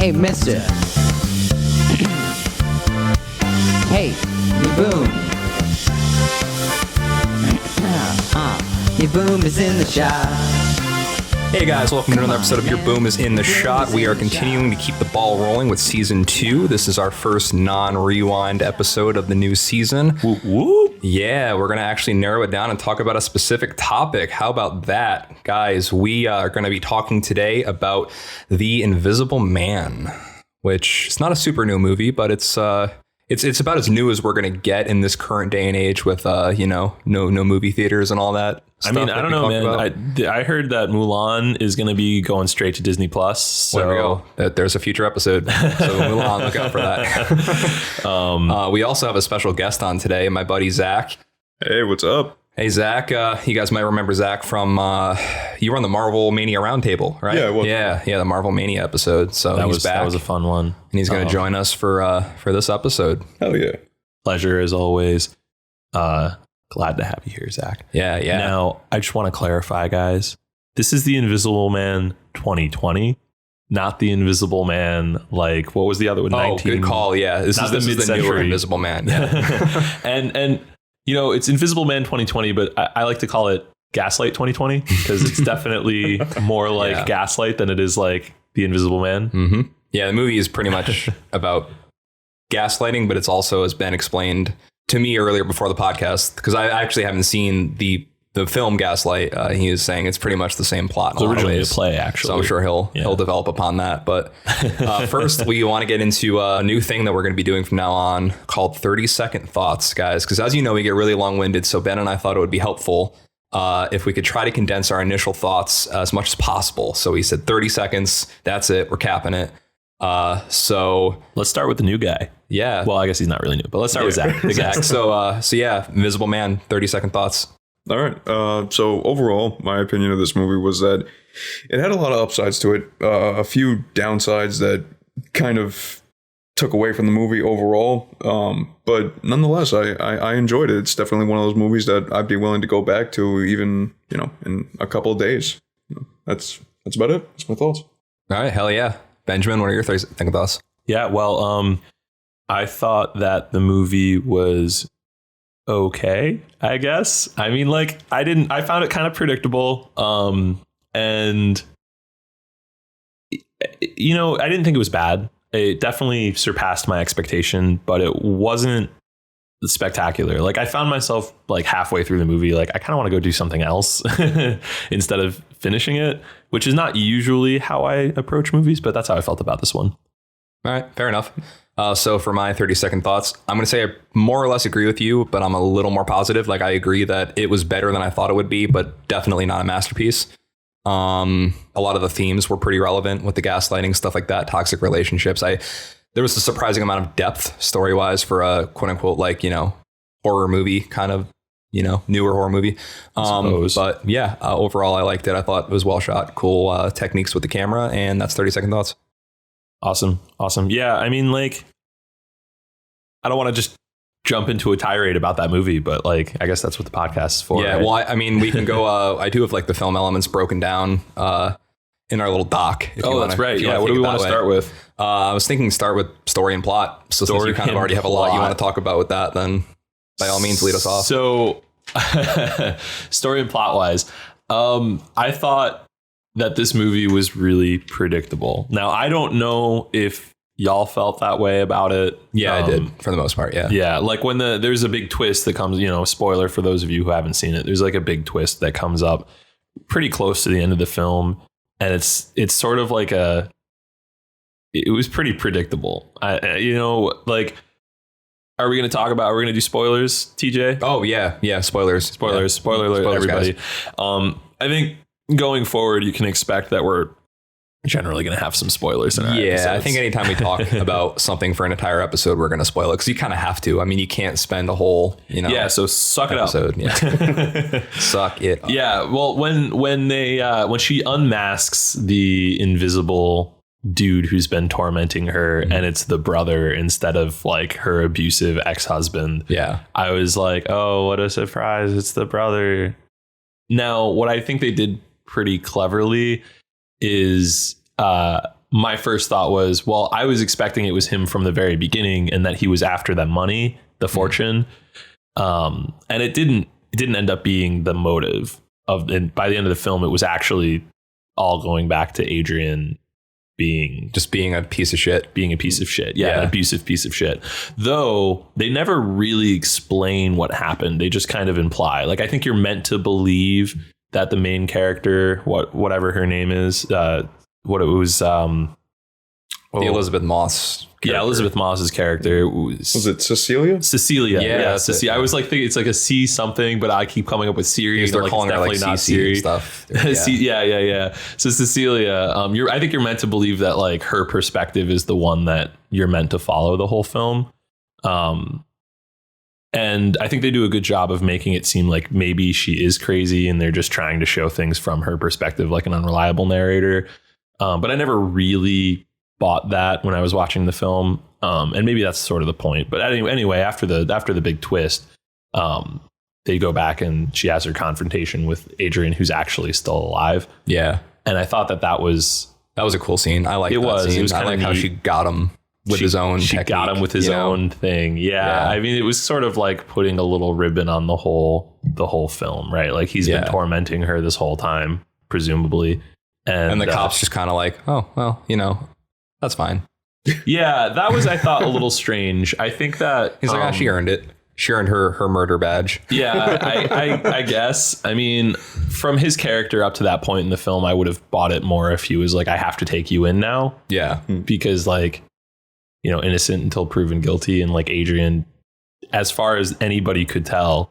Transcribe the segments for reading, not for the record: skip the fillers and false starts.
Hey, mister. Hey, your boom. Your boom is in the shot. Hey guys, welcome to another episode of Your Boom is in the Shot. We are continuing to keep the ball rolling with season 2. This is our first non-rewind episode of the new season. Whoop, whoop. Yeah, we're going to actually narrow it down and talk about a specific topic. How about that? Guys, we are going to be talking today about The Invisible Man, which is not a super new movie, but it's about as new as we're going to get in this current day and age with, no movie theaters and all that. I mean, I don't know, man. I heard that Mulan is going to be going straight to Disney Plus. So there we go. There's a future episode. So Mulan, look out for that. We also have a special guest on today, my buddy Zack. Hey, what's up? Hey, Zack. You guys might remember Zack from you were on the Marvel Mania Roundtable, right? Yeah, the Marvel Mania episode. So he's back. That was a fun one, and he's going to join us for this episode. Hell yeah! Pleasure as always. Glad to have you here, Zack. Yeah. Now, I just want to clarify, guys. This is The Invisible Man 2020, not The Invisible Man, like, what was the other one? 19? Good call. Yeah, this is the newer Invisible Man. Yeah. and it's Invisible Man 2020, but I like to call it Gaslight 2020 because it's definitely more like Gaslight than it is like The Invisible Man. Mm-hmm. Yeah, the movie is pretty much about gaslighting, but it's also has been explained to me earlier before the podcast, because I actually haven't seen the film Gaslight. He was saying it's pretty much the same plot. It's originally a play, actually. So I'm sure he'll develop upon that. But first, we want to get into a new thing that we're going to be doing from now on called 30-second thoughts, guys. Because as you know, we get really long-winded. So Ben and I thought it would be helpful if we could try to condense our initial thoughts as much as possible. So we said 30 seconds. That's it. We're capping it. So let's start with the new guy. Yeah. Well, I guess he's not really new, but let's start with Zack. Zack. So yeah, Invisible Man, 30-second thoughts. All right. So overall, my opinion of this movie was that it had a lot of upsides to it. A few downsides that kind of took away from the movie overall. But nonetheless, I enjoyed it. It's definitely one of those movies that I'd be willing to go back to even, in a couple of days. That's about it. That's my thoughts. All right. Hell yeah. Benjamin, what are your 30-second thoughts? Yeah, well, I thought that the movie was okay, I guess. I mean, like, I found it kind of predictable. And, I didn't think it was bad. It definitely surpassed my expectation, but it wasn't spectacular. Like, I found myself like halfway through the movie, like, I kind of want to go do something else instead of finishing it, which is not usually how I approach movies, but that's how I felt about this one. All right, fair enough. So for my 30-second thoughts, I'm going to say I more or less agree with you, but I'm a little more positive. Like, I agree that it was better than I thought it would be, but definitely not a masterpiece. A lot of the themes were pretty relevant with the gaslighting, stuff like that, toxic relationships. There was a surprising amount of depth story-wise for a quote-unquote, horror movie, kind of, newer horror movie. But yeah, overall, I liked it. I thought it was well shot, cool techniques with the camera, and that's 30-second thoughts. Awesome. Yeah, I mean, like, I don't want to just jump into a tirade about that movie, but, like, I guess that's what the podcast is for. Yeah, right? well, I mean, we can go, I do have, like, the film elements broken down in our little doc. That's right. Yeah, what do we want to start with? I was thinking start with story and plot. So since you kind of already have a lot you want to talk about with that, then by all means, lead us off. So story and plot wise, I thought that this movie was really predictable. Now, I don't know if y'all felt that way about it. Yeah, I did for the most part. Yeah. Yeah. Like when there's a big twist that comes, spoiler for those of you who haven't seen it, there's like a big twist that comes up pretty close to the end of the film. And it's sort of like it was pretty predictable. Are we going to do spoilers, TJ? Oh yeah. Spoilers. Spoiler alert, everybody. I think going forward, you can expect that we're generally going to have some spoilers in our episodes. I think anytime we talk about something for an entire episode, we're going to spoil it because you kind of have to. I mean, you can't spend a whole, so suck episode. It up. Yeah. Suck it up. Yeah. Well, when she unmasks the invisible dude who's been tormenting her, and it's the brother instead of like her abusive ex-husband. Yeah. I was like, oh, what a surprise. It's the brother. Now, what I think they did pretty cleverly is my first thought was, well, I was expecting it was him from the very beginning and that he was after that money, the fortune. And it didn't end up being the motive and by the end of the film, it was actually all going back to Adrian being a piece of shit. Yeah. An abusive piece of shit. Though they never really explain what happened. They just kind of imply, like, I think you're meant to believe that the main character, whatever her name is, the Elisabeth Moss character. Yeah, Elisabeth Moss's character was it Cecilia? Cecilia. Yeah, Cecilia. I was like thinking it's like a C something, but I keep coming up with Siri. They're like, calling her like not CC Siri and stuff. Yeah. So Cecilia, I think you're meant to believe that like her perspective is the one that you're meant to follow the whole film. And I think they do a good job of making it seem like maybe she is crazy and they're just trying to show things from her perspective, like an unreliable narrator. But I never really bought that when I was watching the film. And maybe that's sort of the point. But anyway, after the big twist, they go back and she has her confrontation with Adrian, who's actually still alive. Yeah. And I thought that was a cool scene. I like that scene. It was I like how she got him with his own She technique, got him with his own thing. Yeah. I mean, it was sort of like putting a little ribbon on the whole film, right? Like he's been tormenting her this whole time, presumably. And the cops just kind of like, oh, well, that's fine. Yeah, that was, I thought, a little strange. I think that he's like, she earned it. She earned her murder badge. Yeah, I guess. I mean, from his character up to that point in the film, I would have bought it more if he was like, I have to take you in now. Yeah. Because like, innocent until proven guilty. And like Adrian, as far as anybody could tell,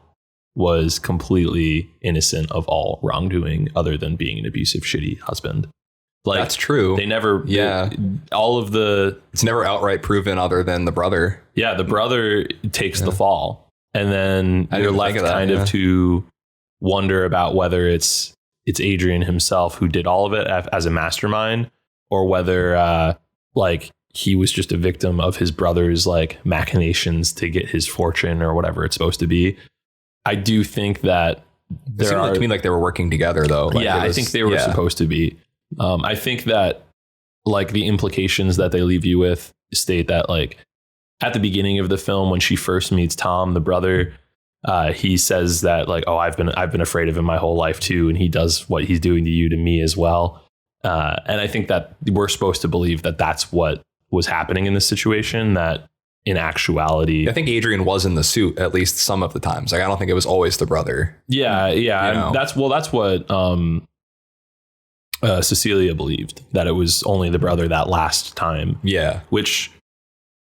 was completely innocent of all wrongdoing other than being an abusive, shitty husband. Like, that's true. They never, it's never outright proven other than the brother. Yeah, the brother takes the fall. And then you're left kind of to wonder about whether it's Adrian himself who did all of it as a mastermind, or whether like he was just a victim of his brother's like machinations to get his fortune or whatever it's supposed to be. I do think that it seemed like to me like they were working together though. Like I think they were supposed to be. I think that like the implications that they leave you with state that like at the beginning of the film, when she first meets Tom, the brother, he says that like, oh, I've been afraid of him my whole life too. And he does what he's doing to you to me as well. And I think that we're supposed to believe that that's what was happening in this situation, that in actuality, I think Adrian was in the suit at least some of the times. Like, I don't think it was always the brother. Yeah. And that's what, Cecilia believed, that it was only the brother that last time. Yeah. Which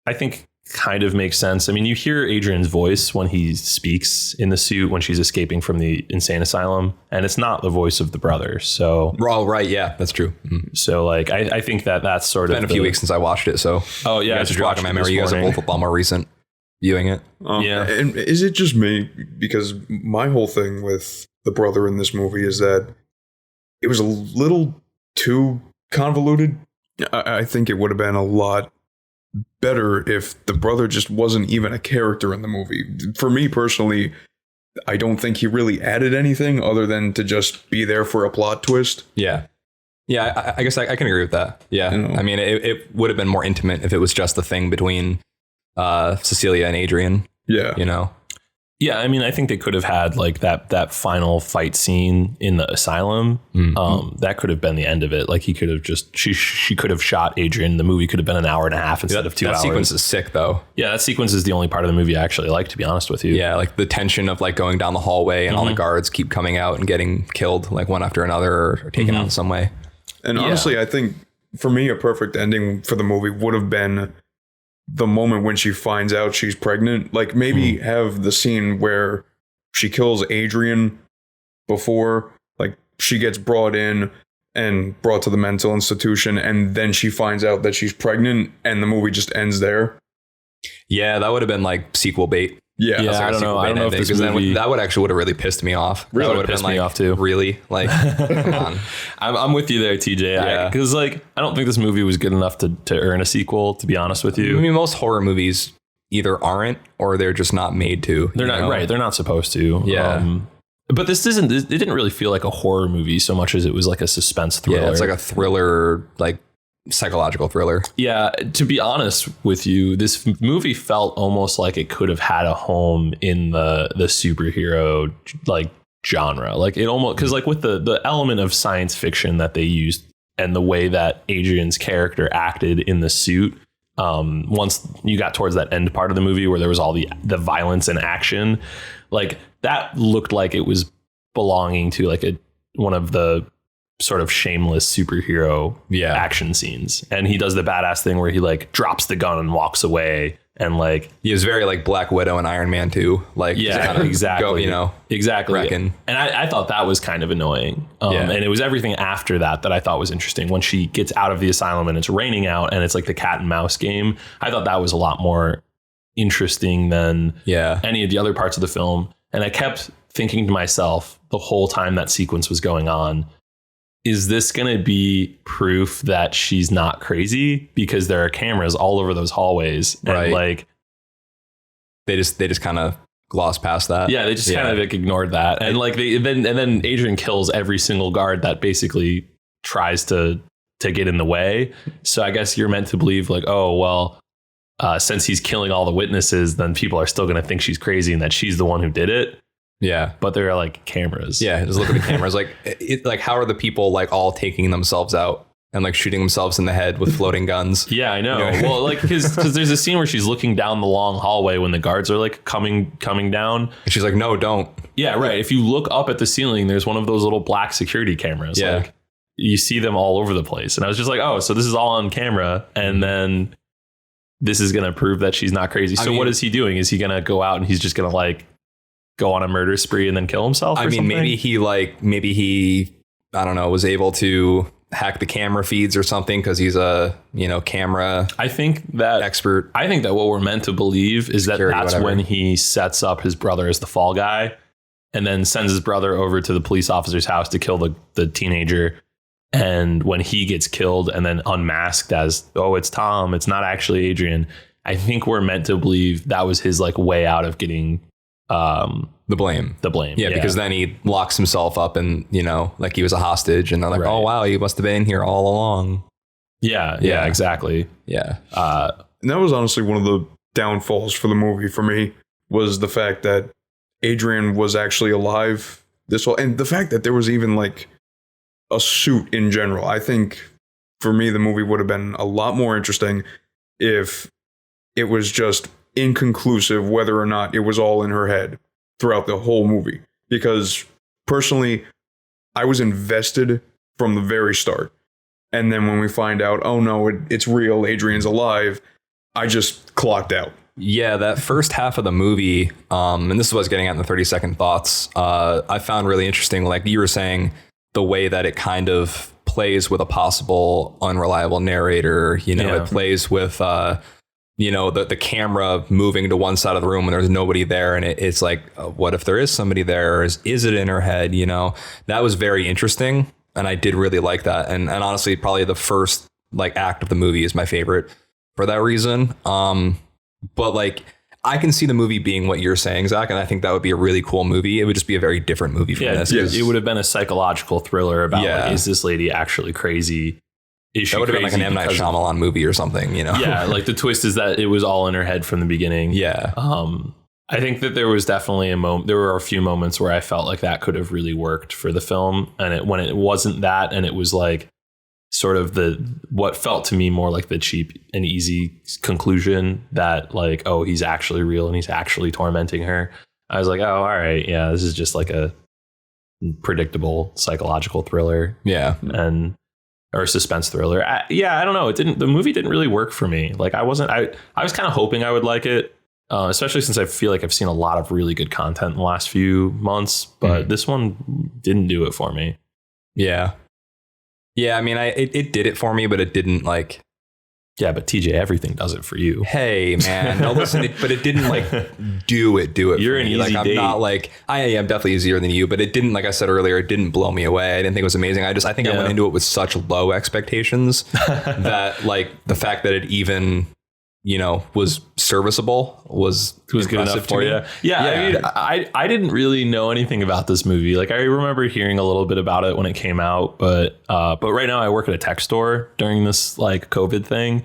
I think kind of makes sense. I mean, you hear Adrian's voice when he speaks in the suit when she's escaping from the insane asylum, and it's not the voice of the brother. So, oh, right. Yeah, that's true. Mm-hmm. So like, I think that's sort of been a few weeks since I watched it. So, oh yeah, you guys are jogging my memory. You guys are both a lot more recent viewing it. Yeah. And is it just me? Because my whole thing with the brother in this movie is that it was a little too convoluted. I think it would have been a lot better if the brother just wasn't even a character in the movie. For me personally, I don't think he really added anything other than to just be there for a plot twist. Yeah. Yeah, I guess I can agree with that. Yeah. I mean, it would have been more intimate if it was just the thing between Cecilia and Adrian. Yeah. Yeah, I mean, I think they could have had like that final fight scene in the asylum. Mm-hmm. That could have been the end of it. Like he could have just she could have shot Adrian. The movie could have been an hour and a half instead of 2 hours. That sequence is sick though. Yeah, that sequence is the only part of the movie I actually like, to be honest with you. Yeah, like the tension of like going down the hallway and all the guards keep coming out and getting killed like one after another or taken out in some way. And honestly, I think for me, a perfect ending for the movie would have been the moment when she finds out she's pregnant. Like maybe have the scene where she kills Adrian before, like she gets brought in and brought to the mental institution, and then she finds out that she's pregnant, and the movie just ends there. Yeah, that would have been like sequel bait. Yeah, I don't know if this movie... that would have really pissed me off. Really that would have pissed me off too. Really? Like, come on. I'm with you there, TJ. Yeah. Because like, I don't think this movie was good enough to earn a sequel, to be honest with you. I mean, most horror movies either aren't or they're just not made to. They're not right. They're not supposed to. Yeah. But it didn't really feel like a horror movie so much as it was like a suspense thriller. Yeah, it's like a thriller, like psychological thriller. Yeah, to be honest with you, this movie felt almost like it could have had a home in the superhero like genre. Like it almost, because like with the element of science fiction that they used and the way that Adrian's character acted in the suit, once you got towards that end part of the movie where there was all the violence and action, like that looked like it was belonging to like one of the sort of shameless superhero action scenes. And he does the badass thing where he like drops the gun and walks away, and like He was very like Black Widow and Iron Man 2. Like, exactly. Go, exactly. reckon. And I thought that was kind of annoying. And it was everything after that I thought was interesting. When she gets out of the asylum and it's raining out and it's like the cat and mouse game, I thought that was a lot more interesting than any of the other parts of the film. And I kept thinking to myself the whole time that sequence was going on, is this going to be proof that she's not crazy? Because there are cameras all over those hallways. And like they just kind of gloss past that. Yeah, they just kind of like ignored that. And like then Adrian kills every single guard that basically tries to get in the way. So I guess you're meant to believe like, oh, well, since he's killing all the witnesses, then people are still going to think she's crazy and that she's the one who did it. Yeah. But there are like cameras. Yeah. Just look at the cameras. Like, like, how are the people like all taking themselves out and like shooting themselves in the head with floating guns? Yeah, I know. Well, like, because there's a scene where she's looking down the long hallway when the guards are like coming down. And she's like, no, don't. Yeah, right. If you look up at the ceiling, there's one of those little black security cameras. Yeah. Like, you see them all over the place. And I was just like, oh, so this is all on camera. And then this is going to prove that she's not crazy. So what is he doing? Is he going to go out and he's just going to like go on a murder spree and then kill himself? I mean, something? maybe he, I don't know, was able to hack the camera feeds or something because he's a, camera expert. I think that what we're meant to believe is that that's when he sets up his brother as the fall guy and then sends his brother over to the police officer's house to kill the teenager. And when he gets killed and then unmasked as, oh, it's Tom, it's not actually Adrian. I think we're meant to believe that was his like way out of getting the blame. Yeah, because then he locks himself up and, like he was a hostage and they're like, oh, wow, he must have been here all along. Yeah, exactly. Yeah. And that was honestly one of the downfalls for the movie for me, was the fact that Adrian was actually alive and the fact that there was even like a suit in general. I think for me, the movie would have been a lot more interesting if it was just inconclusive whether or not it was all in her head throughout the whole movie. Because personally, I was invested from the very start. And then when we find out, oh no, it's real, Adrian's alive, I just clocked out. Yeah, that first half of the movie, and this is what I was getting at in the 30-second thoughts, I found really interesting, like you were saying, the way that it kind of plays with a possible unreliable narrator. It plays with the camera moving to one side of the room when there's nobody there, and it's like, what if there is somebody there? Or is it in her head? That was very interesting, and I did really like that. And honestly, probably the first like act of the movie is my favorite for that reason. But like, I can see the movie being what you're saying, Zach, and I think that would be a really cool movie. It would just be a very different movie from this. It would have been a psychological thriller about like, is this lady actually crazy? Is she that would have been like an M. Night Shyamalan movie or something, Yeah, like the twist is that it was all in her head from the beginning. Yeah. I think that there was definitely there were a few moments where I felt like that could have really worked for the film. And when it wasn't that, and it was like sort of what felt to me more like the cheap and easy conclusion that like, oh, he's actually real and he's actually tormenting her. I was like, oh, all right. Yeah, this is just like a predictable psychological thriller. Yeah. Or suspense thriller. I don't know. The movie didn't really work for me. Like I was kind of hoping I would like it. Especially since I feel like I've seen a lot of really good content in the last few months, but this one didn't do it for me. Yeah. Yeah, I mean, it did it for me, but it didn't like. Yeah, but TJ, everything does it for you. Hey, man, no, listen, but it didn't like do it. You're for an me. Easy like, date. I'm not like I am definitely easier than you, but it didn't. Like I said earlier, it didn't blow me away. I didn't think it was amazing. I think I went into it with such low expectations that like the fact that it even was serviceable, was good enough for you. Yeah. I mean, I didn't really know anything about this movie. Like I remember hearing a little bit about it when it came out, but right now I work at a tech store during this like COVID thing,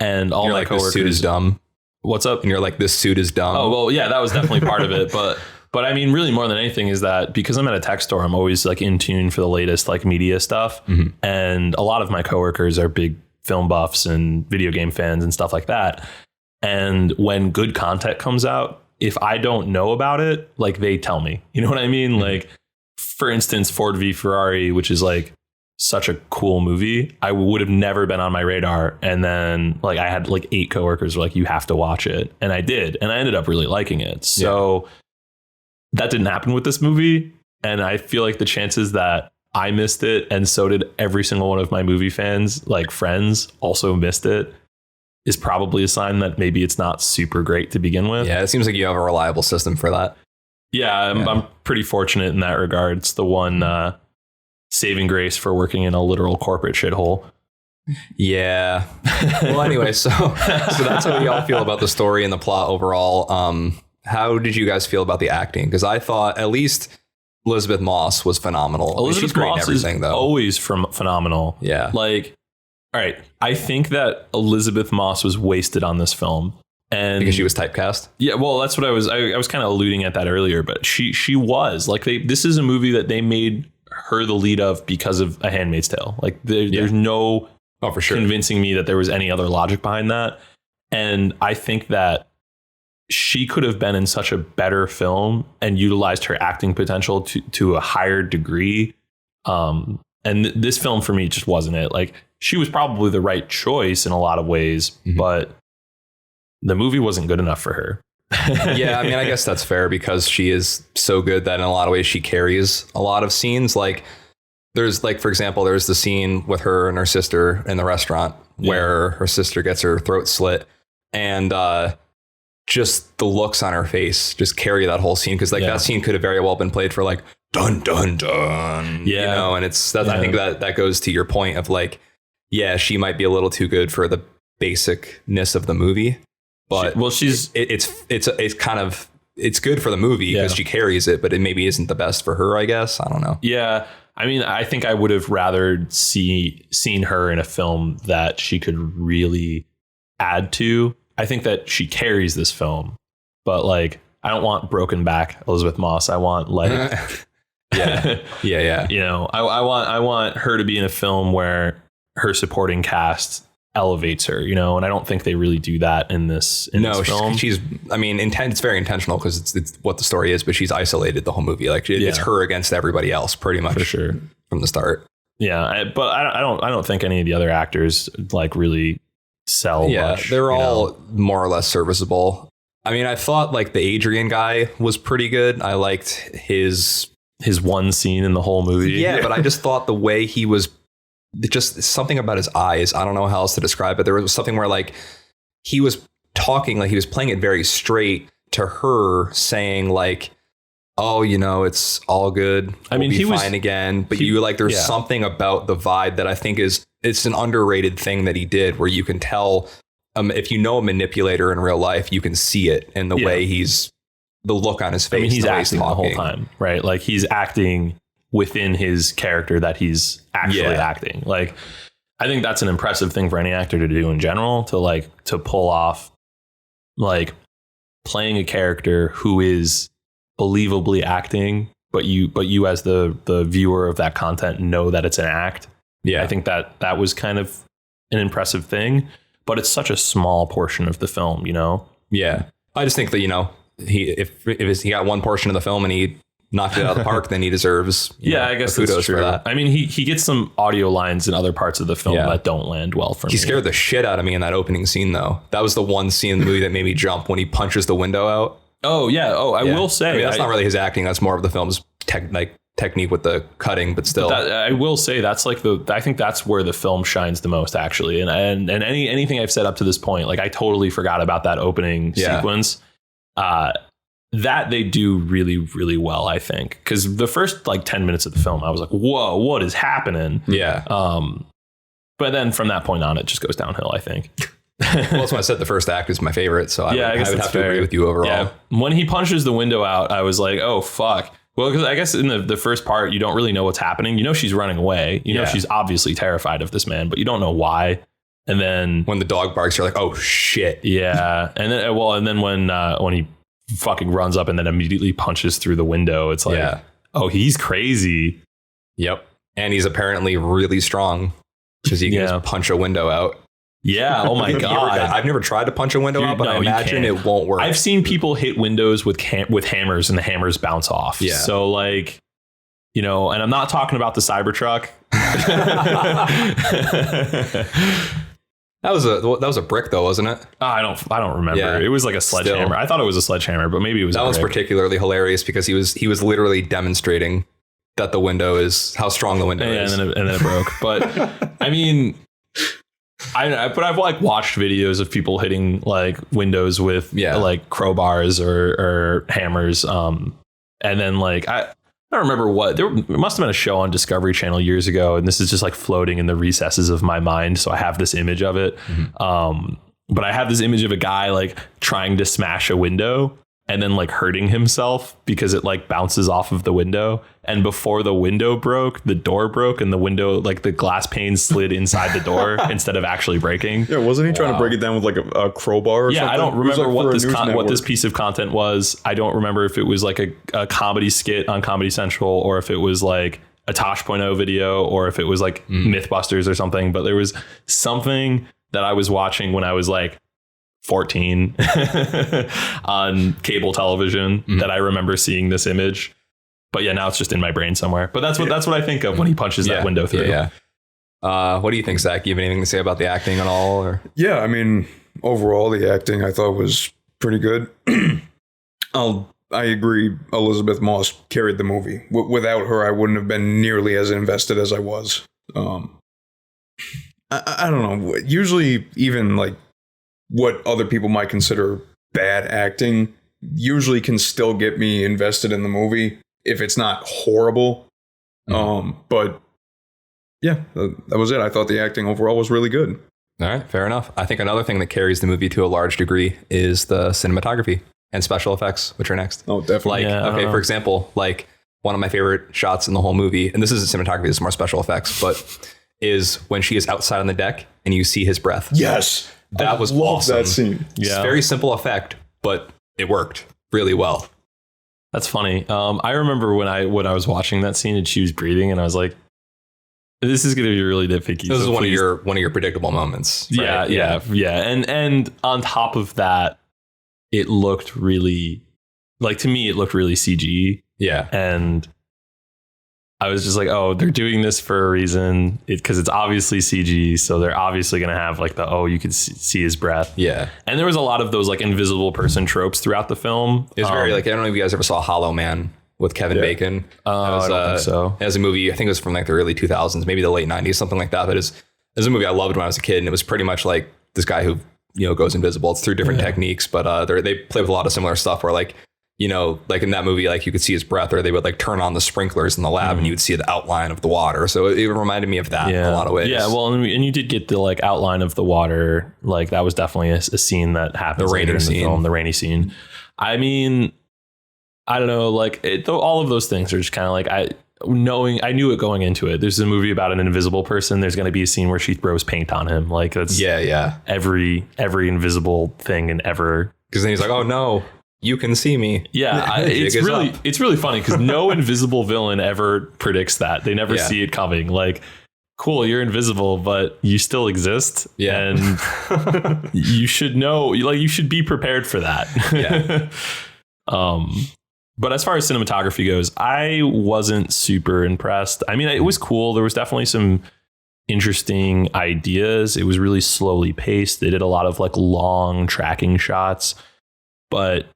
and all my coworkers. This suit is dumb. What's up? And you're like, this suit is dumb. Oh, well, yeah, that was definitely part of it. But I mean, really more than anything is that because I'm at a tech store, I'm always like in tune for the latest like media stuff. Mm-hmm. And a lot of my coworkers are big film buffs and video game fans and stuff like that. And when good content comes out, if I don't know about it, like they tell me, you know what I mean? Mm-hmm. Like, for instance, Ford v Ferrari, which is like such a cool movie. I would have never been on my radar. And then like I had like 8 coworkers were like, you have to watch it. And I did. And I ended up really liking it. So that didn't happen with this movie. And I feel like the chances that I missed it and so did every single one of my movie fans, like friends, also missed it, is probably a sign that maybe it's not super great to begin with. Yeah, it seems like you have a reliable system for that. Yeah, I'm pretty fortunate in that regard. It's the one saving grace for working in a literal corporate shithole. Yeah. Well, anyway, so that's how we all feel about the story and the plot overall. How did you guys feel about the acting? Because I thought at least Elisabeth Moss was phenomenal. She's great in everything, though. Always phenomenal. Yeah. Like, all right, I think that Elisabeth Moss was wasted on this film. And because she was typecast? Yeah, well, that's what I was kind of alluding at that earlier, but she was. Like, this is a movie that they made her the lead of because of A Handmaid's Tale. Like, there's no for sure convincing me that there was any other logic behind that. And I think that she could have been in such a better film and utilized her acting potential to a higher degree. And this film for me just wasn't it. Like, she was probably the right choice in a lot of ways, but the movie wasn't good enough for her. Yeah, I mean, I guess that's fair because she is so good that in a lot of ways she carries a lot of scenes. Like, there's like, for example, there's the scene with her and her sister in the restaurant where her sister gets her throat slit, and just the looks on her face just carry that whole scene, because like that scene could have very well been played for like dun dun dun, and it's that I think that goes to your point of like, yeah, she might be a little too good for the basicness of the movie, but it's kind of, it's good for the movie because she carries it, but it maybe isn't the best for her, I guess. I don't know. Yeah. I mean, I think I would have rather seen her in a film that she could really add to. I think that she carries this film, but like, I don't want broken back Elisabeth Moss. I want like, yeah. You know, I want her to be in a film where her supporting cast elevates her, you know, and I don't think they really do that in this film. She's I mean, it's very intentional because it's what the story is, but she's isolated the whole movie. Like it's her against everybody else pretty much, for sure, from the start. Yeah, but I don't think any of the other actors like really sell much. They're all more or less serviceable. I mean, I thought like the Adrian guy was pretty good. I liked his one scene in the whole movie. Yeah, but I just thought the way he was, just something about his eyes. I don't know how else to describe it. There was something where like he was talking, like he was playing it very straight to her, saying like, oh, you know, it's all good. I mean, he was fine again. But you like, there's something about the vibe that I think it's an underrated thing that he did, where you can tell if you know a manipulator in real life, you can see it in the way the look on his face. I mean, he's acting the whole time, right? Like he's acting within his character that he's actually acting. Like, I think that's an impressive thing for any actor to do in general, to pull off like playing a character who is believably acting, but you as the viewer of that content know that it's an act. Yeah. I think that was kind of an impressive thing, but it's such a small portion of the film, you know? Yeah. I just think that, you know, if he got one portion of the film and he knocked it out of the park, then he deserves I guess kudos for that. I mean, he gets some audio lines in other parts of the film that don't land well for me. He scared the shit out of me in that opening scene, though. That was the one scene in the movie that made me jump, when he punches the window out. Oh, yeah. Oh, I will say. I mean, that's not really his acting. That's more of the film's technique with the cutting, but still. I will say that's like I think that's where the film shines the most, actually. And anything I've said up to this point, like I totally forgot about that opening sequence. That they do really, really well, I think, because the first like 10 minutes of the film, I was like, whoa, what is happening? Yeah. But then from that point on, it just goes downhill, I think. Well, that's why I said the first act is my favorite. So I I guess would that's have to fair. agree with you overall. Yeah. When he punches the window out, I was like, oh, fuck. Well, because I guess in the first part, you don't really know what's happening. You know, she's running away. You know, she's obviously terrified of this man, but you don't know why. And then when the dog barks, you're like, oh, shit. Yeah. And then when he fucking runs up and then immediately punches through the window, it's like, oh, he's crazy. Yep. And he's apparently really strong because he can just punch a window out. Yeah. Oh my God. I've never tried to punch a window out, but I imagine it won't work. I've seen people hit windows with hammers and the hammers bounce off. Yeah. So like, you know, and I'm not talking about the Cybertruck. That was a brick though, wasn't it? I don't remember. Yeah. It was like a sledgehammer. Still, I thought it was a sledgehammer, but maybe it was. That was particularly hilarious because he was literally demonstrating that the window is how strong the window is, and then it broke. But I mean, I've like watched videos of people hitting like windows with like crowbars or hammers. And then like I don't remember what there must have been a show on Discovery Channel years ago, and this is just like floating in the recesses of my mind. So I have this image of it. Mm-hmm. But I have this image of a guy like trying to smash a window and then like hurting himself because it like bounces off of the window. And before the window broke, the door broke and the window, like the glass pane slid inside the door instead of actually breaking. Yeah, wasn't he trying to break it down with like a crowbar or something? I don't remember what this piece of content was. I don't remember if it was like a comedy skit on Comedy Central or if it was like a Tosh.0 video or if it was like Mythbusters or something. But there was something that I was watching when I was like 14 on cable television that I remember seeing this image. But yeah, now it's just in my brain somewhere. But that's what I think of when he punches that window through. Yeah. What do you think, Zach? You have anything to say about the acting at all? Or? Yeah, I mean, overall, the acting I thought was pretty good. I agree. Elisabeth Moss carried the movie. Without her, I wouldn't have been nearly as invested as I was. I don't know. Usually, even like what other people might consider bad acting usually can still get me invested in the movie if it's not horrible. But yeah, that was it. I thought the acting overall was really good. All right, fair enough. I think another thing that carries the movie to a large degree is the cinematography and special effects, which are next. Oh, definitely. Like, for example, like one of my favorite shots in the whole movie, and this isn't cinematography, this is more special effects, but is when she is outside on the deck and you see his breath. Yes. That was awesome. That scene. It's a very simple effect, but it worked really well. That's funny. I remember when I was watching that scene and she was breathing, and I was like, "This is going to be really nitpicky." This is one of your predictable moments. Right? Yeah. And on top of that, it looked really, like, to me, it looked really CG. Yeah, and I was just like, oh, they're doing this for a reason, because it's obviously CG, so they're obviously going to have like you could see his breath. Yeah. And there was a lot of those like invisible person tropes throughout the film. It was very like, I don't know if you guys ever saw Hollow Man with Kevin Bacon. I don't think so. It was a movie, I think it was from like the early 2000s, maybe the late 90s, something like that. But it was a movie I loved when I was a kid, and it was pretty much like this guy who, goes invisible. It's through different techniques, but they play with a lot of similar stuff where like, like in that movie, like you could see his breath, or they would like turn on the sprinklers in the lab and you would see the outline of the water. So it reminded me of that in a lot of ways. Yeah, well, and you did get the like outline of the water. Like that was definitely a scene that happened. The rainy scene. The rainy scene. I mean, I don't know, like all of those things are just kind of like I knew it going into it. There's a movie about an invisible person. There's going to be a scene where she throws paint on him. Like that's every invisible thing and ever. Because then he's like, oh no. You can see me. Yeah, it's really funny because no invisible villain ever predicts that. They never see it coming. Like, cool, you're invisible, but you still exist. Yeah, and you should know. Like, you should be prepared for that. Yeah. But as far as cinematography goes, I wasn't super impressed. I mean, it was cool. There was definitely some interesting ideas. It was really slowly paced. They did a lot of like long tracking shots, but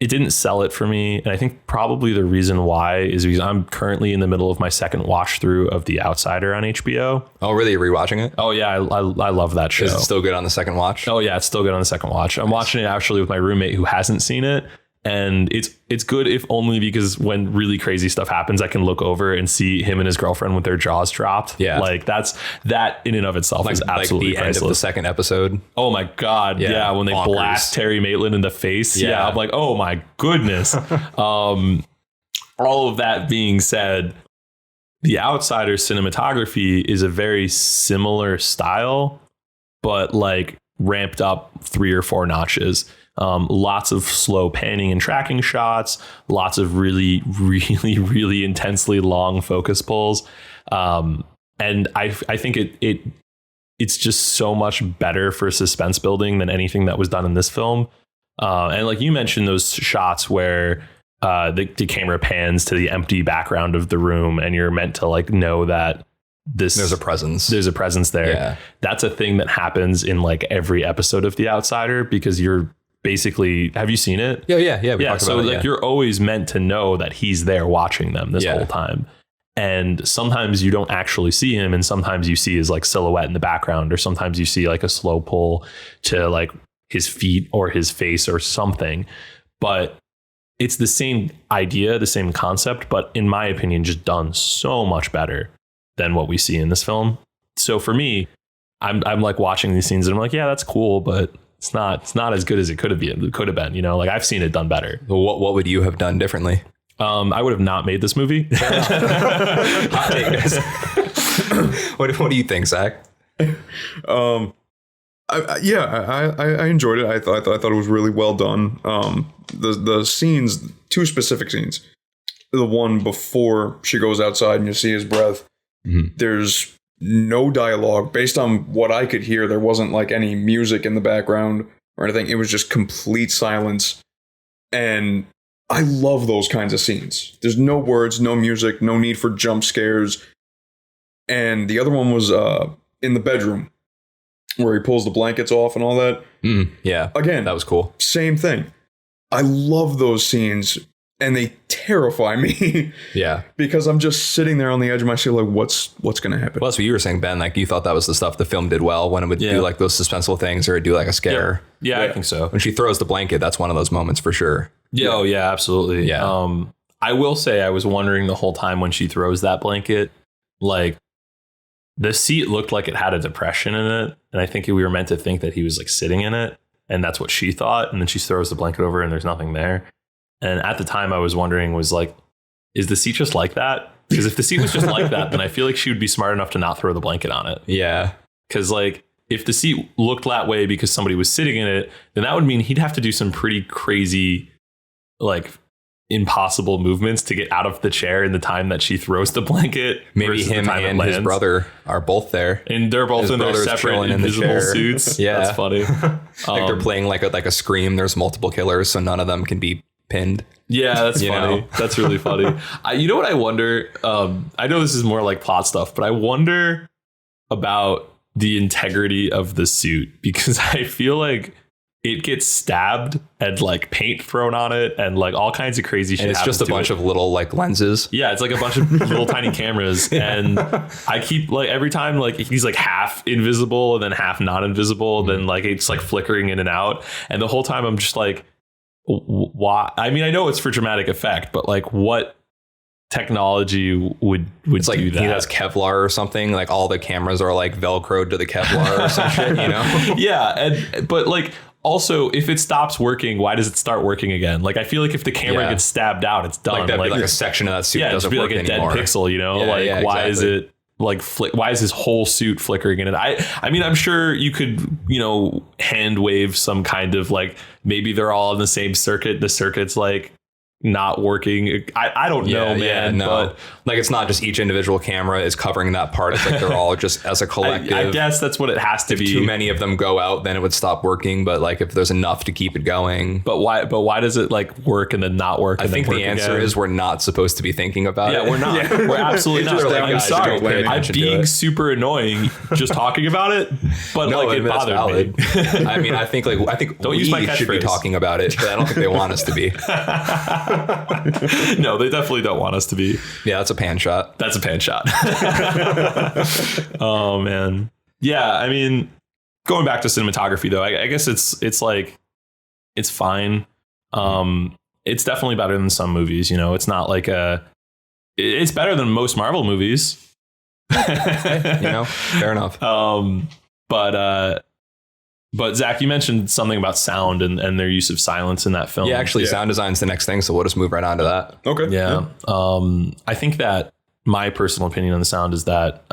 it didn't sell it for me. And I think probably the reason why is because I'm currently in the middle of my second watch through of The Outsider on HBO. Oh, really? You're rewatching it? Oh, yeah. I love that show. Is it still good on the second watch? Oh, yeah. It's still good on the second watch. I'm watching it actually with my roommate who hasn't seen it. And it's good if only because when really crazy stuff happens, I can look over and see him and his girlfriend with their jaws dropped. Yeah. Like that in and of itself is absolutely like the priceless. end of the second episode. Oh my God. Yeah. When they bonkers. blast Terry Maitland in the face. Yeah. I'm like, oh my goodness. All of that being said, The Outsider cinematography is a very similar style, but like ramped up 3 or 4 notches. Lots of slow panning and tracking shots, lots of really, really, really intensely long focus pulls. And I think it's just so much better for suspense building than anything that was done in this film. And like you mentioned, those shots where the camera pans to the empty background of the room and you're meant to like know that there's a presence there. Yeah. That's a thing that happens in like every episode of The Outsider, because you're basically, have you seen it? Yeah. So like you're always meant to know that he's there watching them this whole time. And sometimes you don't actually see him, and sometimes you see his like silhouette in the background, or sometimes you see like a slow pull to like his feet or his face or something. But it's the same idea, the same concept, but in my opinion, just done so much better than what we see in this film. So for me, I'm like watching these scenes and I'm like, yeah, that's cool, but it's not as good as it could have been, you know, like I've seen it done better. Well, what would you have done differently? I would have not made this movie. Hot take, guys. What do you think, Zach? I enjoyed it. I thought it was really well done. The scenes, 2 specific scenes. The one before she goes outside and you see his breath. Mm-hmm. There's no dialogue. Based on what I could hear, there wasn't like any music in the background or anything. It was just complete silence. And I love those kinds of scenes. There's no words, no music, no need for jump scares. And the other one was in the bedroom where he pulls the blankets off and all that. Yeah. Again, that was cool. Same thing. I love those scenes. And they terrify me. Yeah. Because I'm just sitting there on the edge of my seat like, what's going to happen? Well, that's what you were saying, Ben. Like, you thought that was the stuff the film did well, when it would do like those suspenseful things, or do like a scare. Yeah, I think so. When she throws the blanket, that's one of those moments for sure. Yeah. Oh, yeah, absolutely. Yeah. I will say I was wondering the whole time when she throws that blanket, like the seat looked like it had a depression in it. And I think we were meant to think that he was like sitting in it. And that's what she thought. And then she throws the blanket over and there's nothing there. And at the time I was wondering, was like, is the seat just like that? Because if the seat was just like that, then I feel like she would be smart enough to not throw the blanket on it. Yeah. Because like if the seat looked that way because somebody was sitting in it, then that would mean he'd have to do some pretty crazy, like impossible movements to get out of the chair in the time that she throws the blanket. Maybe him and his brother are both there. And they're both in their separate invisible suits. Yeah. That's funny. Like they're playing like a Scream. There's multiple killers, so none of them can be pinned. Yeah, that's funny. Know? That's really funny. You know what I wonder? I know this is more like plot stuff, but I wonder about the integrity of the suit, because I feel like it gets stabbed and like paint thrown on it and like all kinds of crazy shit. And it's just a bunch of little like lenses. Yeah, it's like a bunch of little tiny cameras. And I keep like every time like he's like half invisible and then half not invisible, then like it's like flickering in and out. And the whole time I'm just like, why? I mean, I know it's for dramatic effect, but like what technology would it's like do that? He has Kevlar or something. Like all the cameras are like Velcroed to the Kevlar or some shit, you know? Yeah. But like, also, if it stops working, why does it start working again? Like, I feel like if the camera gets stabbed out, it's done. Like that'd be like a section of that suit doesn't be work like a anymore. Dead pixel, you know? Why is it like why is his whole suit flickering in it? I mean, I'm sure you could, you know, hand wave some kind of like, maybe they're all in the same circuit. The circuit's like not working. I don't know, man. Yeah, no. But like it's not just each individual camera is covering that part. It's like they're all just as a collective. I guess that's what it has to be. If too many of them go out, then it would stop working. But like if there's enough to keep it going. But why does it like work and then not work? I think the answer is we're not supposed to be thinking about it. Yeah, we're not. We're absolutely not. I'm sorry. I'm being super annoying just talking about it. But no, like it bothered me. I mean, I think don't use my catchphrase. Should be talking about it, but I don't think they want us to be. No, they definitely don't want us to be. Yeah, that's a pan shot. That's a pan shot. Oh man. Yeah, I mean, going back to cinematography though, I guess it's like it's fine. it's definitely better than some movies. You know, it's not like it's better than most Marvel movies. Fair enough. But Zach, you mentioned something about sound and their use of silence in that film. Yeah, actually, sound design's the next thing, so we'll just move right on to that. Okay. Yeah. I think that my personal opinion on the sound is that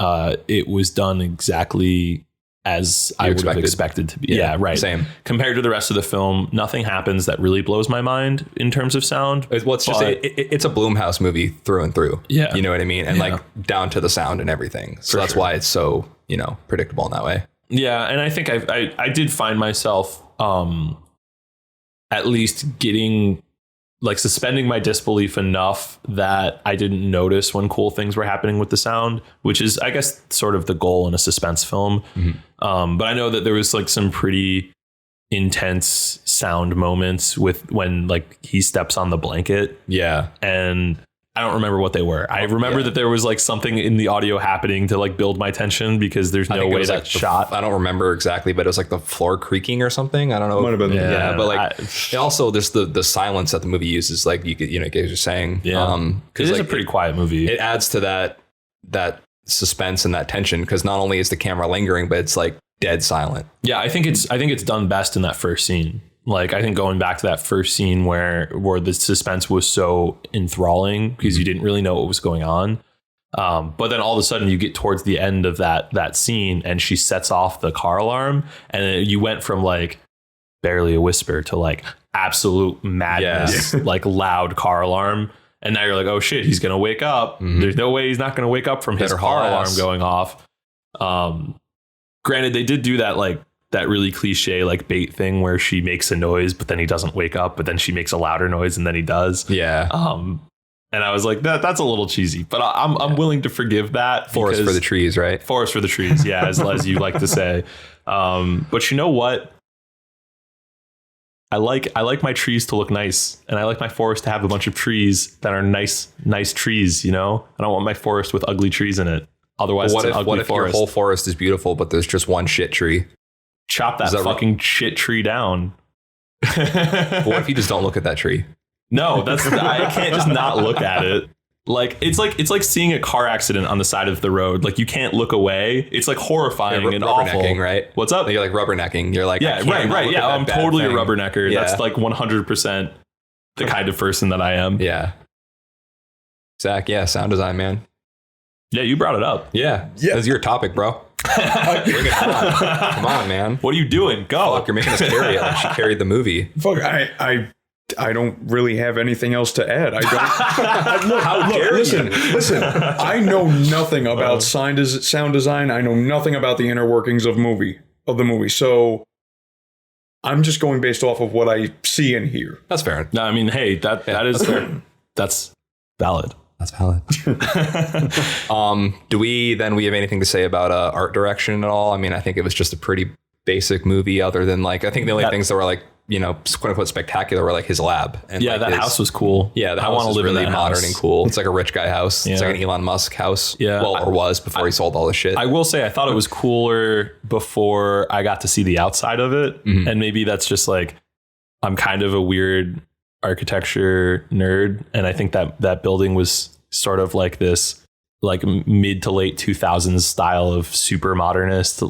it was done exactly as I would have expected to be. Yeah, right. Same. Compared to the rest of the film, nothing happens that really blows my mind in terms of sound. Well, it's just it's a Blumhouse movie through and through. Yeah. You know what I mean? And like down to the sound and everything. So that's why it's so, predictable in that way. Yeah, and I think I did find myself at least getting suspending my disbelief enough that I didn't notice when cool things were happening with the sound, which is, I guess, sort of the goal in a suspense film. Mm-hmm. But I know that there was some pretty intense sound moments with when he steps on the blanket. Yeah. And I don't remember what they were. I remember that there was something in the audio happening to build my tension because there's no way that shot. I don't remember exactly, but it was the floor creaking or something. I don't know. Might have been. Yeah, but also there's the silence that the movie uses. You could, you're saying. Yeah. Because it's a pretty quiet movie. It adds to that suspense and that tension because not only is the camera lingering, but it's dead silent. Yeah, I think it's done best in that first scene. I think going back to that first scene where the suspense was so enthralling because you didn't really know what was going on. But then all of a sudden you get towards the end of that scene and she sets off the car alarm and you went from barely a whisper to absolute madness, loud car alarm. And now you're oh shit, he's going to wake up. Mm-hmm. There's no way he's not going to wake up from his car alarm going off. Granted, they did do that really cliche bait thing where she makes a noise, but then he doesn't wake up, but then she makes a louder noise and then he does. Yeah. And I was that's a little cheesy, but I'm willing to forgive that. Forest for the trees, right? Forest for the trees. Yeah. as you like to say. But you know what? I like my trees to look nice, and I like my forest to have a bunch of trees that are nice trees. I don't want my forest with ugly trees in it. Otherwise, what if your whole forest is beautiful, but there's just one shit tree? Chop that fucking shit tree down. But what if you just don't look at that tree? No, I can't just not look at it. It's like seeing a car accident on the side of the road. You can't look away. It's horrifying and awful. Rubbernecking, right? What's up? You're rubbernecking. You're yeah, right. Yeah, I'm totally a rubbernecker. Yeah. That's 100% the kind of person that I am. Yeah. Zach, sound design, man. Yeah, you brought it up. Yeah. That's your topic, bro. Come on, man. What are you doing? Go. Fuck, you're making us carry it. She carried the movie. Fuck, I don't really have anything else to add. I don't. Listen. I know nothing about sound design. I know nothing about the inner workings of the movie. So I'm just going based off of what I see and hear. That's fair. No, I mean, hey, that is fair. That's valid. That's valid. Do we have anything to say about art direction at all? I mean, I think it was just a pretty basic movie other than I think the only things that were quote unquote spectacular were his lab. And that house was cool. Yeah, the house was really modern and cool. It's like a rich guy house. Yeah. It's like an Elon Musk house. Yeah. Well, or was before he sold all the shit. I will say I thought it was cooler before I got to see the outside of it. Mm-hmm. And maybe that's just I'm kind of a weird architecture nerd. And I think that building was sort of this mid to late 2000s style of super modernist,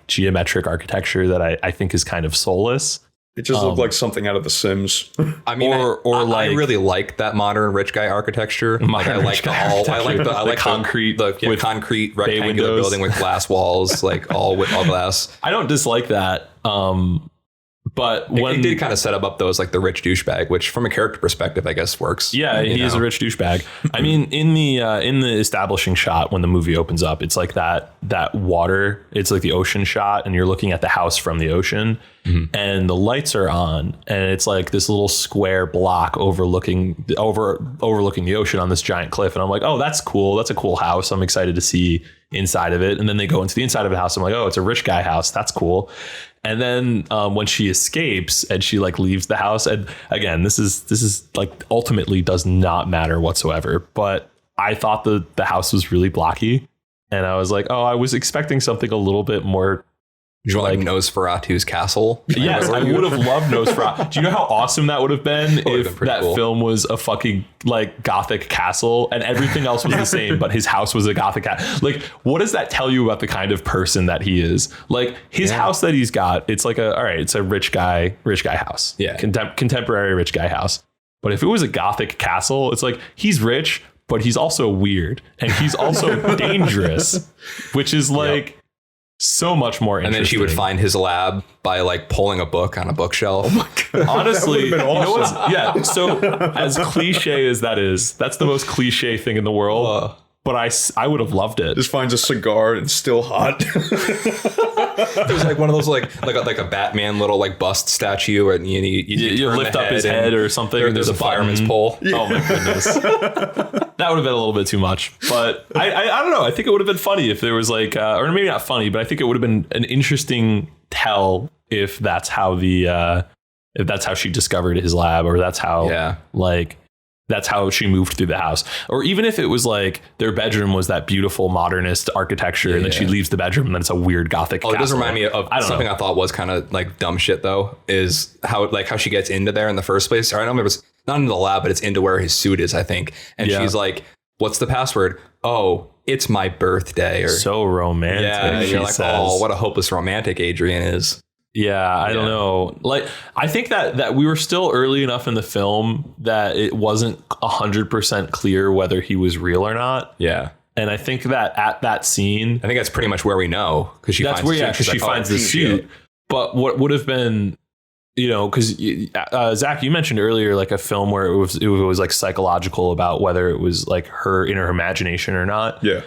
geometric architecture that I think is kind of soulless. It just looked like something out of The Sims. I mean, I really like that modern rich guy architecture. I like the concrete, the concrete rectangular building with glass walls, all glass. I don't dislike that. But it did kind of set up those the rich douchebag, which from a character perspective, I guess works. Yeah, he is a rich douchebag. I mean, in the establishing shot when the movie opens up, it's that water. It's the ocean shot, and you're looking at the house from the ocean, and the lights are on, and it's this little square block overlooking the ocean on this giant cliff, and I'm oh, that's cool. That's a cool house. I'm excited to see inside of it. And then they go into the inside of the house. I'm oh, it's a rich guy house. That's cool. And then when she escapes and she leaves the house, and again, this is ultimately does not matter whatsoever. But I thought the house was really blocky, and I was oh, I was expecting something a little bit more Did you want like Nosferatu's castle? Yes, I would have loved Nosferatu. Do you know how awesome that would have been if that film was a fucking like gothic castle and everything else was the same, but his house was a gothic castle? Like, what does that tell you about the kind of person that he is? Like his house that he's got, it's like it's a rich guy house. Yeah. Contemporary rich guy house. But if it was a gothic castle, it's like he's rich, but he's also weird and he's also dangerous, which is like so much more interesting. And then she would find his lab by like pulling a book on a bookshelf. Oh my God. Honestly, you know what's, yeah. So as cliche as that is, that's the most cliche thing in the world. But I would have loved it. Just finds a cigar and still hot. There's like one of those like a Batman little like bust statue, and you lift up his head or something. There's a fireman's pole. Yeah. Oh my goodness, that would have been a little bit too much. But I don't know. I think it would have been funny if there was like, or maybe not funny, but I think it would have been an interesting tell if that's how if that's how she discovered his lab, or that's how that's how she moved through the house. Or even if it was like their bedroom was that beautiful modernist architecture and then she leaves the bedroom and then it's a weird gothic castle. It does remind me of something I thought was kind of like dumb shit though, is how she gets into there in the first place. Or I don't remember, it's not into the lab, but it's into where his suit is, I think. And she's like, what's the password? Oh, it's my birthday. Or so romantic. Yeah, you're like, oh, what a hopeless romantic Adrian is. Yeah, I don't know. Like, I think that we were still early enough in the film that it wasn't 100% clear whether he was real or not. Yeah. And I think that at that scene, I think that's pretty much where we know, because she finds the suit. But what would have been, you know, because Zach, you mentioned earlier like a film where it was like psychological about whether it was like her in her imagination or not. Yeah.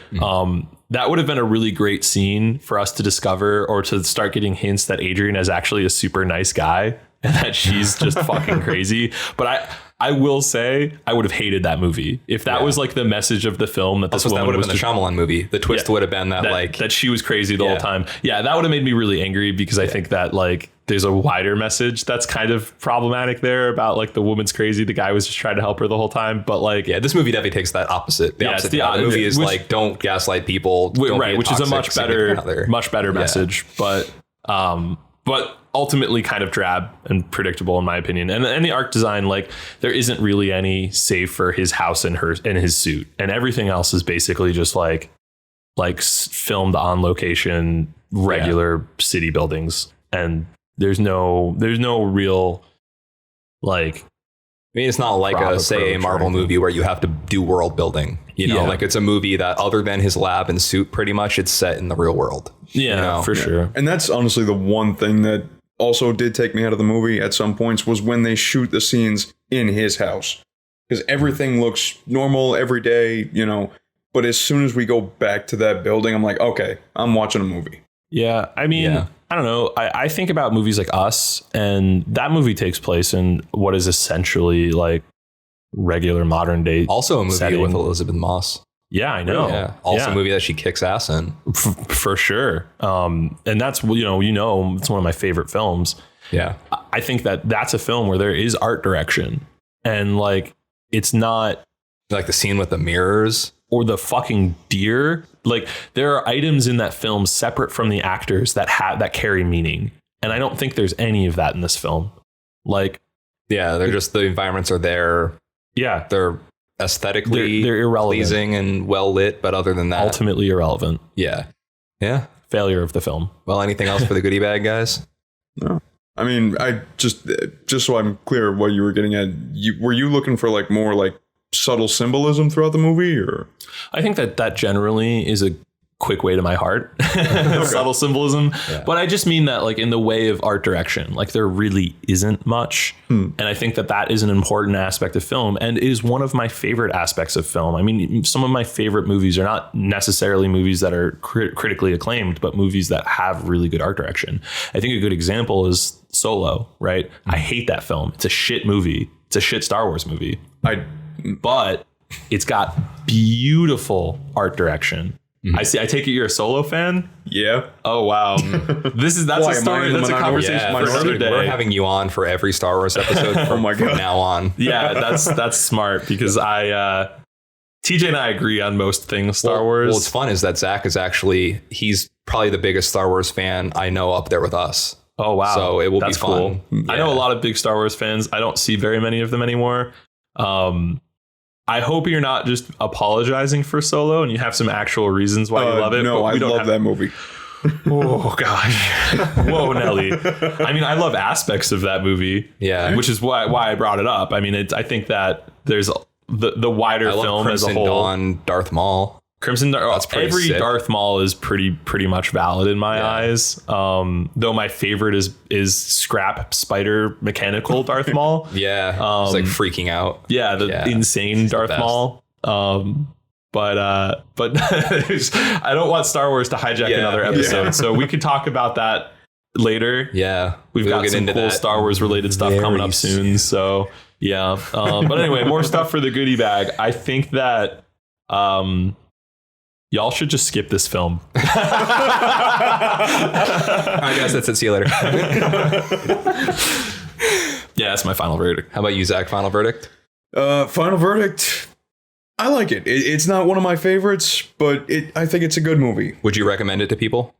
That would have been a really great scene for us to discover, or to start getting hints that Adrian is actually a super nice guy and that she's just fucking crazy. But I will say I would have hated that movie if that was like the message of the film, that this woman would have been the Shyamalan movie. The twist would have been that she was crazy the whole time. Yeah, that would have made me really angry, because I think that like there's a wider message that's kind of problematic there about like the woman's crazy, the guy was just trying to help her the whole time. But like, this movie definitely takes that opposite. The movie is like, don't gaslight people, right? Which is a much better message, but ultimately kind of drab and predictable in my opinion. And the art design, like there isn't really any save for his house and his suit, and everything else is basically just like filmed on location, regular city buildings, and there's no real like. I mean, it's not like a Marvel movie where you have to do world building. You know, like it's a movie that, other than his lab and suit, pretty much it's set in the real world. Yeah, you know? For sure. And that's honestly the one thing that also did take me out of the movie at some points, was when they shoot the scenes in his house, because everything looks normal every day, you know. But as soon as we go back to that building, I'm like, okay, I'm watching a movie. Yeah, I mean, I don't know. I think about movies like Us, and that movie takes place in what is essentially like regular modern day. Also a movie with Elisabeth Moss. Yeah, I know. Yeah. Also a movie that she kicks ass in. For sure. And that's, it's one of my favorite films. Yeah. I think that's a film where there is art direction, and like, it's not like the scene with the mirrors or the fucking deer. Like, there are items in that film separate from the actors that carry meaning. And I don't think there's any of that in this film. Like, yeah, they're just, the environments are there. Yeah. They're aesthetically they're irrelevant, pleasing and well lit, but other than that, ultimately irrelevant. Yeah. Yeah. Failure of the film. Well, anything else for the goodie bag, guys? No. I mean, I just so I'm clear what you were getting at, were you looking for like more like subtle symbolism throughout the movie, or? I think that generally is a quick way to my heart. Subtle symbolism. Yeah. But I just mean that like in the way of art direction, like there really isn't much. And I think that is an important aspect of film, and is one of my favorite aspects of film. I mean, some of my favorite movies are not necessarily movies that are critically acclaimed, but movies that have really good art direction. I think a good example is Solo, right? I hate that film. It's a shit movie. It's a shit Star Wars movie. But it's got beautiful art direction. I take it you're a Solo fan? Yeah. Oh wow. That's a story. That's a conversation for another day. We're having you on for every Star Wars episode from now on. Yeah, that's smart, because I TJ and I agree on most things Star Wars. Well, what's fun is that Zack is he's probably the biggest Star Wars fan I know up there with us. Oh, wow. So it will That's be fun. Cool. I know a lot of big Star Wars fans. I don't see very many of them anymore. I hope you're not just apologizing for Solo and you have some actual reasons why you love it. No, I love that movie. Oh, gosh. Whoa, Nelly. I mean, I love aspects of that movie. Yeah. Which is why I brought it up. I mean, I think that there's the wider film as a Crimson whole. Dawn, Darth Maul. Crimson Dawn. Every sick. Darth Maul is pretty much valid in my eyes. Though my favorite is Scrap Spider Mechanical Darth Maul. Yeah, it's like freaking out. Yeah, the insane Darth Maul. But I don't want Star Wars to hijack another episode, so we could talk about that later. Yeah, we've got some cool Star Wars related stuff coming up soon. So yeah, but anyway, more stuff for the goodie bag. I think that y'all should just skip this film. All right, guys, that's it. See you later. Yeah, that's my final verdict. How about you, Zach? Final verdict? Final verdict. I like it. It's not one of my favorites, but I think it's a good movie. Would you recommend it to people?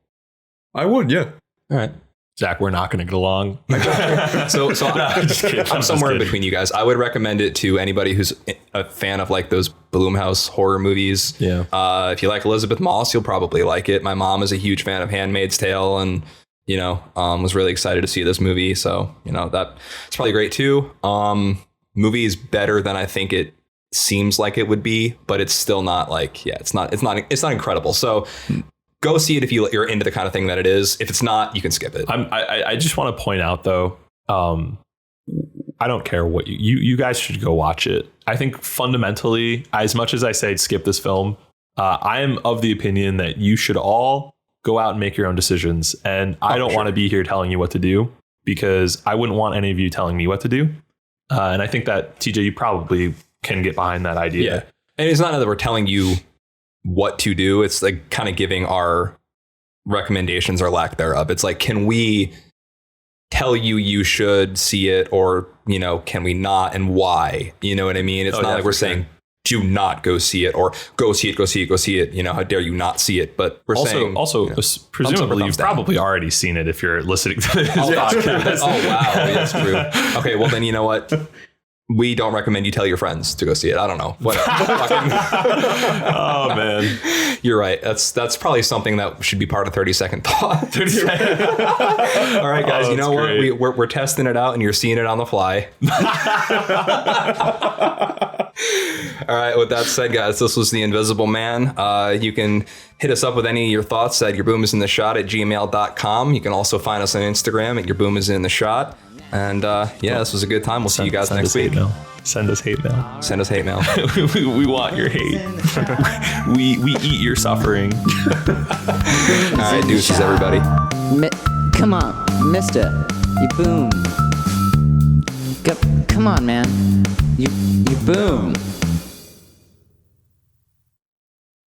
I would, yeah. All right. Zach, we're not going to get along. So I'm somewhere in between you guys. I would recommend it to anybody who's a fan of like those Blumhouse horror movies. Yeah. If you like Elisabeth Moss, you'll probably like it. My mom is a huge fan of Handmaid's Tale and, was really excited to see this movie. So, it's probably great too. Movie is better than I think it seems like it would be, but it's still not like, it's not incredible. So go see it if you're into the kind of thing that it is. If it's not, you can skip it. I just want to point out, though, I don't care what you guys should go watch it. I think fundamentally, as much as I say skip this film, I am of the opinion that you should all go out and make your own decisions. And I don't want to be here telling you what to do because I wouldn't want any of you telling me what to do. And I think that, TJ, you probably can get behind that idea. Yeah. And it's not that we're telling you what to do. It's like kind of giving our recommendations or lack thereof. It's like, can we tell you should see it, or can we not, and why? You know what I mean? It's not like we're saying do not go see it, or go see it. How dare you not see it? But we're saying presumably you've probably already seen it if you're listening to this podcast. Oh wow, that's true. Okay, well then you know what? We don't recommend you tell your friends to go see it. I don't know. Whatever. Oh man, you're right. That's probably something that should be part of 30-second thought. 30 seconds. All right, guys. You know great. what? We're testing it out, and you're seeing it on the fly. All right. With that said, guys, this was The Invisible Man. You can hit us up with any of your thoughts at yourboomisintheshot@gmail.com. You can also find us on Instagram at yourboomisintheshot. And this was a good time. We'll see you guys next week. Send us hate mail. Send us hate mail. we want your hate. we eat your suffering. All right, deuces, everybody. Come on, mister. You boom. Come on, man. You boom.